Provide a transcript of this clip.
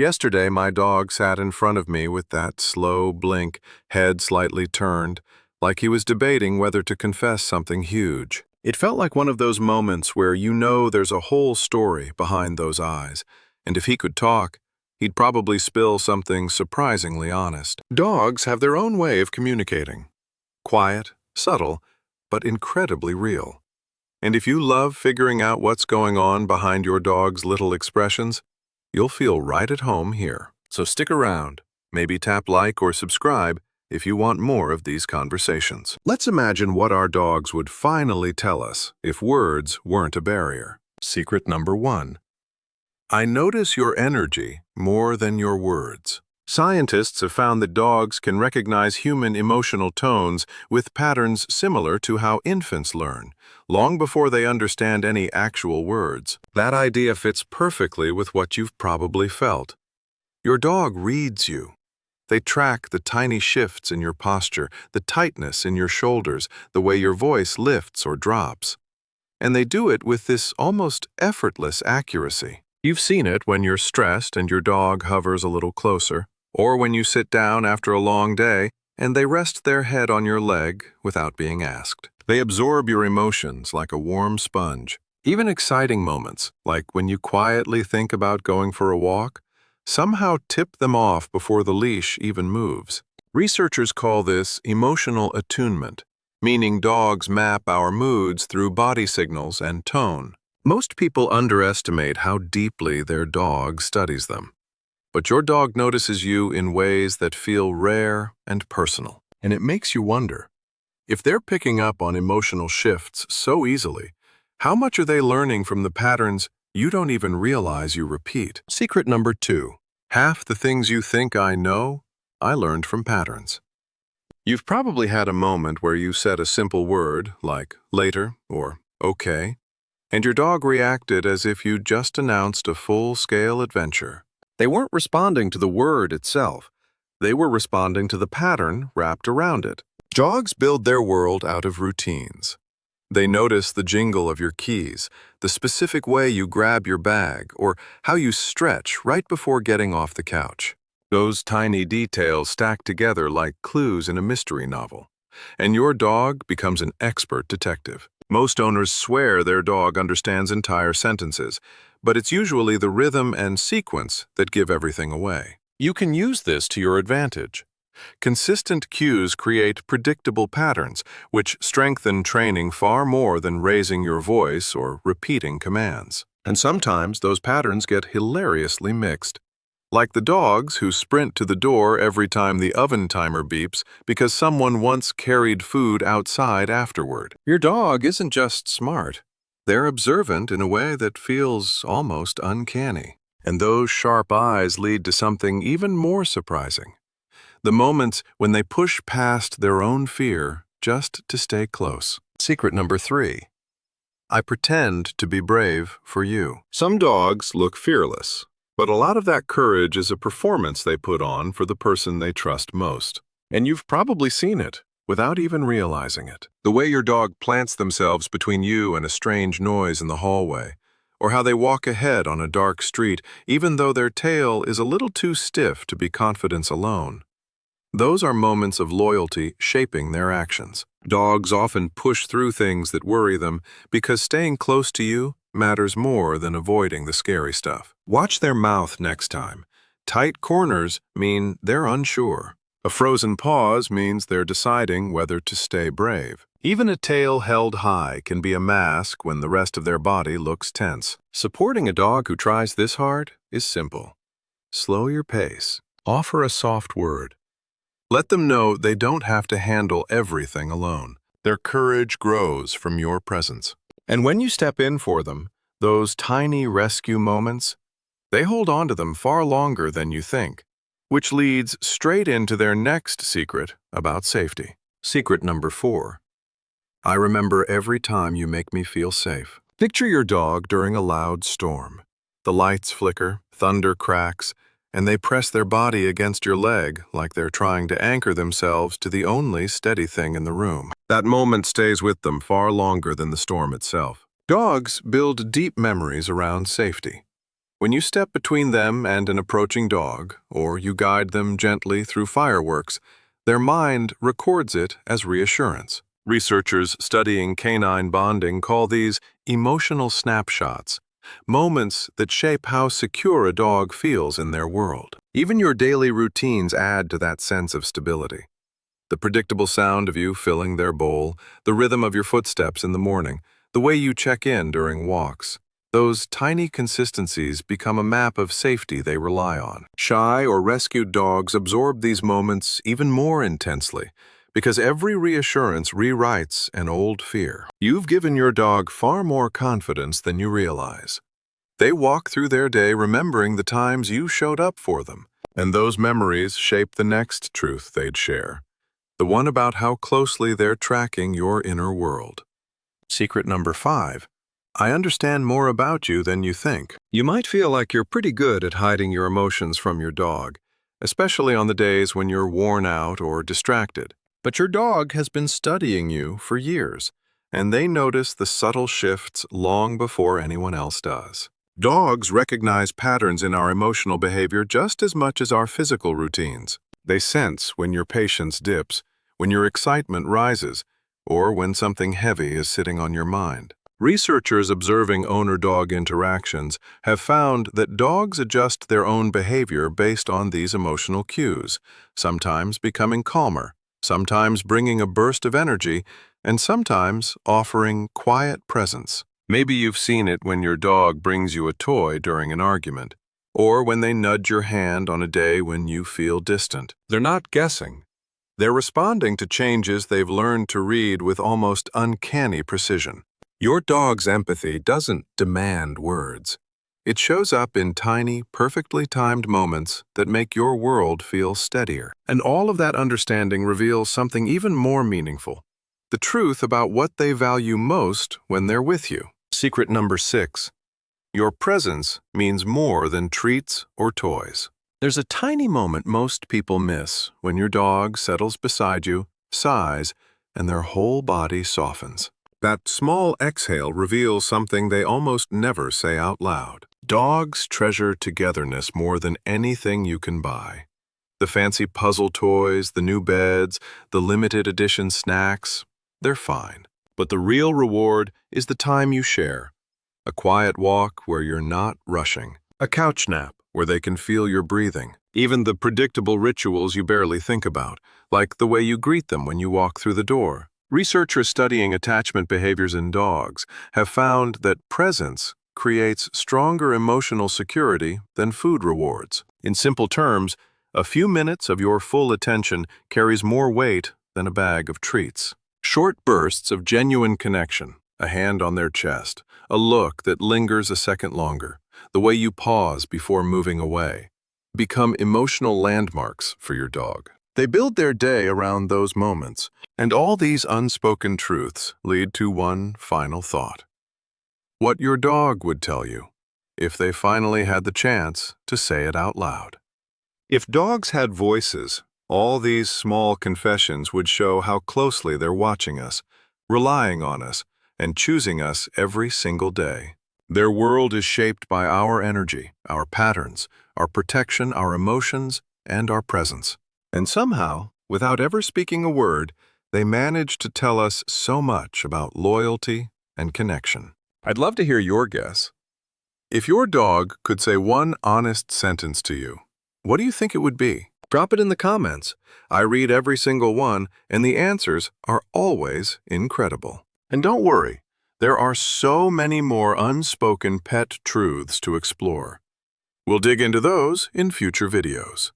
Yesterday, my dog sat in front of me with that slow blink, head slightly turned, like he was debating whether to confess something huge. It felt like one of those moments where you know there's a whole story behind those eyes, and if he could talk, he'd probably spill something surprisingly honest. Dogs have their own way of communicating. Quiet, subtle, but incredibly real. And if you love figuring out what's going on behind your dog's little expressions, you'll feel right at home here. So stick around. Maybe tap like or subscribe if you want more of these conversations. Let's imagine what our dogs would finally tell us if words weren't a barrier. Secret number 1. I notice your energy more than your words. Scientists have found that dogs can recognize human emotional tones with patterns similar to how infants learn, long before they understand any actual words. That idea fits perfectly with what you've probably felt. Your dog reads you. They track the tiny shifts in your posture, the tightness in your shoulders, the way your voice lifts or drops. And they do it with this almost effortless accuracy. You've seen it when you're stressed and your dog hovers a little closer, or when you sit down after a long day and they rest their head on your leg without being asked. They absorb your emotions like a warm sponge. Even exciting moments, like when you quietly think about going for a walk, somehow tip them off before the leash even moves. Researchers call this emotional attunement, meaning dogs map our moods through body signals and tone. Most people underestimate how deeply their dog studies them. But your dog notices you in ways that feel rare and personal. And it makes you wonder, if they're picking up on emotional shifts so easily, how much are they learning from the patterns you don't even realize you repeat? Secret number 2. Half the things you think I know, I learned from patterns. You've probably had a moment where you said a simple word like later or okay, and your dog reacted as if you'd just announced a full-scale adventure. They weren't responding to the word itself. They were responding to the pattern wrapped around it. Dogs build their world out of routines. They notice the jingle of your keys, the specific way you grab your bag, or how you stretch right before getting off the couch. Those tiny details stack together like clues in a mystery novel, and your dog becomes an expert detective. Most owners swear their dog understands entire sentences, but it's usually the rhythm and sequence that give everything away. You can use this to your advantage. Consistent cues create predictable patterns, which strengthen training far more than raising your voice or repeating commands. And sometimes those patterns get hilariously mixed. Like the dogs who sprint to the door every time the oven timer beeps because someone once carried food outside afterward. Your dog isn't just smart. They're observant in a way that feels almost uncanny. And those sharp eyes lead to something even more surprising. The moments when they push past their own fear just to stay close. Secret number 3. I pretend to be brave for you. Some dogs look fearless, but a lot of that courage is a performance they put on for the person they trust most. And you've probably seen it without even realizing it. The way your dog plants themselves between you and a strange noise in the hallway, or how they walk ahead on a dark street even though their tail is a little too stiff to be confidence alone. Those are moments of loyalty shaping their actions. Dogs often push through things that worry them because staying close to you matters more than avoiding the scary stuff. Watch their mouth next time. Tight corners mean they're unsure. A frozen pause means they're deciding whether to stay brave. Even a tail held high can be a mask when the rest of their body looks tense. Supporting a dog who tries this hard is simple. Slow your pace. Offer a soft word. Let them know they don't have to handle everything alone. Their courage grows from your presence. And when you step in for them, those tiny rescue moments, they hold on to them far longer than you think, which leads straight into their next secret about safety. Secret number 4. I remember every time you make me feel safe. Picture your dog during a loud storm. The lights flicker, thunder cracks, and they press their body against your leg like they're trying to anchor themselves to the only steady thing in the room. That moment stays with them far longer than the storm itself. Dogs build deep memories around safety. When you step between them and an approaching dog, or you guide them gently through fireworks, their mind records it as reassurance. Researchers studying canine bonding call these emotional snapshots, moments that shape how secure a dog feels in their world. Even your daily routines add to that sense of stability. The predictable sound of you filling their bowl, the rhythm of your footsteps in the morning, the way you check in during walks. Those tiny consistencies become a map of safety they rely on. Shy or rescued dogs absorb these moments even more intensely, because every reassurance rewrites an old fear. You've given your dog far more confidence than you realize. They walk through their day remembering the times you showed up for them, and those memories shape the next truth they'd share, the one about how closely they're tracking your inner world. Secret number 5. I understand more about you than you think. You might feel like you're pretty good at hiding your emotions from your dog, especially on the days when you're worn out or distracted. But your dog has been studying you for years, and they notice the subtle shifts long before anyone else does. Dogs recognize patterns in our emotional behavior just as much as our physical routines. They sense when your patience dips, when your excitement rises, or when something heavy is sitting on your mind. Researchers observing owner-dog interactions have found that dogs adjust their own behavior based on these emotional cues, sometimes becoming calmer, sometimes bringing a burst of energy, and sometimes offering quiet presence. Maybe you've seen it when your dog brings you a toy during an argument, or when they nudge your hand on a day when you feel distant. They're not guessing. They're responding to changes they've learned to read with almost uncanny precision. Your dog's empathy doesn't demand words. It shows up in tiny, perfectly timed moments that make your world feel steadier. And all of that understanding reveals something even more meaningful: the truth about what they value most when they're with you. Secret number 6. Your presence means more than treats or toys. There's a tiny moment most people miss when your dog settles beside you, sighs, and their whole body softens. That small exhale reveals something they almost never say out loud. Dogs treasure togetherness more than anything you can buy. The fancy puzzle toys, the new beds, the limited edition snacks, they're fine. But the real reward is the time you share. A quiet walk where you're not rushing. A couch nap where they can feel your breathing. Even the predictable rituals you barely think about, like the way you greet them when you walk through the door. Researchers studying attachment behaviors in dogs have found that presence creates stronger emotional security than food rewards. In simple terms, a few minutes of your full attention carries more weight than a bag of treats. Short bursts of genuine connection, a hand on their chest, a look that lingers a second longer, the way you pause before moving away, become emotional landmarks for your dog. They build their day around those moments, and all these unspoken truths lead to one final thought: what your dog would tell you if they finally had the chance to say it out loud. If dogs had voices, all these small confessions would show how closely they're watching us, relying on us, and choosing us every single day. Their world is shaped by our energy, our patterns, our protection, our emotions, and our presence. And somehow, without ever speaking a word, they manage to tell us so much about loyalty and connection. I'd love to hear your guess. If your dog could say one honest sentence to you, what do you think it would be? Drop it in the comments. I read every single one, and the answers are always incredible. And don't worry, there are so many more unspoken pet truths to explore. We'll dig into those in future videos.